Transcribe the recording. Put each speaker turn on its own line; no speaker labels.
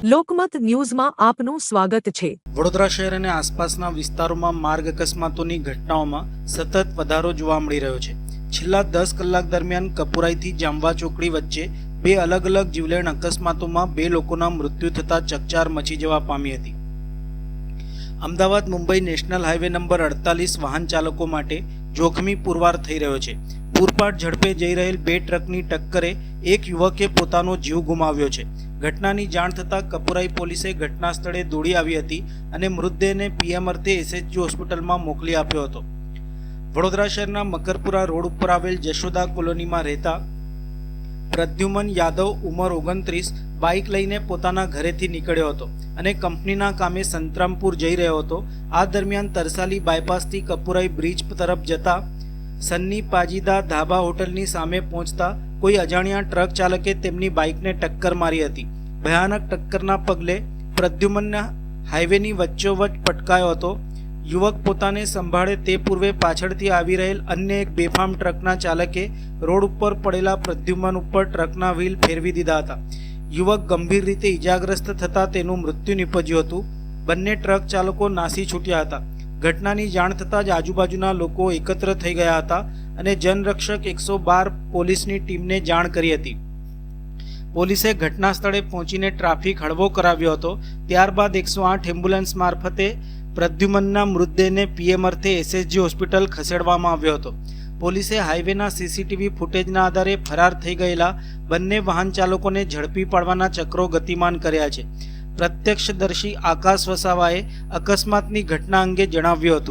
લોકમત ન્યૂઝમાં આપનું સ્વાગત છે।
વડોદરા શહેર અને આસપાસના વિસ્તારોમાં માર્ગ અકસ્માતોની ઘટનાઓમાં સતત વધારો જોવા મળી રહ્યો છે। છેલ્લા 10 કલાક દરમિયાન કપુરાઈથી જાંબવા ચોકડી વચ્ચે બે અલગ અલગ જીવલેણ અકસ્માતોમાં બે લોકોના મૃત્યુ થતા ચકચાર મચી જવા પામી હતી। Ahmedabad Mumbai national highway number 48 વાહન ચાલકો માટે જોખમી પુરવાર થઈ રહ્યો છે। પૂરપાટ ઝડપે જઈ રહેલ બે ટ્રકની ટક્કરે એક યુવકે પોતાનો જીવ ગુમાવ્યો છે। ઘટનાની જાણ થતાં કપુરાઈ પોલીસે ઘટના સ્થળે દોડી આવી હતી અને મૃતદેહને પીએમ અર્થે એસએચજી હોસ્પિટલમાં મોકલી આપ્યો હતો। વડોદરા શહેરના મકરપુરા રોડ ઉપર આવેલ જશોદા કોલોનીમાં રહેતા પ્રદ્યુમન યાદવ ઉંમર 29 બાઇક લઈને પોતાના ઘરેથી નીકળ્યો હતો અને કંપનીના કામે સંતરામપુર જઈ રહ્યો હતો। આ દરમિયાન તરસાલી બાયપાસથી કપુરાઈ બ્રિજ તરફ જતા સન્ની પાજીદા ધાબા હોટલની સામે પહોંચતા કોઈ અજાણ્યા ટ્રક ચાલકે તેમની બાઇકને ટક્કર મારી હતી। ભયાનક ટક્કરના પગલે પ્રદ્યુમનના હાઈવેની વચ્ચોવચ્ચ પટકાયો હતો। યુવક પોતાને સંભાળે તે પૂર્વે પાછળથી આવી રહેલ અન્ય એક બેફામ ટ્રકના ચાલકે રોડ ઉપર પડેલા પ્રદ્યુમન ઉપર ટ્રકના વ્હીલ ફેરવી દીધા હતા। યુવક ગંભીર રીતે ઇજાગ્રસ્ત થતાં તેનું મૃત્યુ નીપજ્યું હતું। બંને ટ્રક ચાલકો નાસી છૂટ્યા હતા। ઘટનાની જાણ થતાં જ આજુબાજુના લોકો એકત્ર થઈ ગયા હતા અને જનરક્ષક 112 પોલીસની ટીમને જાણ કરી હતી। પોલીસે ઘટના સ્થળે પહોંચીને ટ્રાફિક હળવો કરાવ્યો હતો। ત્યારબાદ 108 એમ્બ્યુલન્સ મારફતે પ્રદ્યુમનના મૃતદેહને પીએમ અર્થે એસએચજી હોસ્પિટલ ખસેડવામાં આવ્યો હતો। પોલીસે હાઈવેના સીસીટીવી ફૂટેજના આધારે ફરાર થઈ ગયેલા બંને વાહન ચાલકોને ઝડપી પાડવાના ચક્રો ગતિમાન કર્યા છે। પ્રત્યક્ષદર્શી આકાશ વસાવાએ અકસ્માતની ઘટના અંગે જણાવ્યું હતું।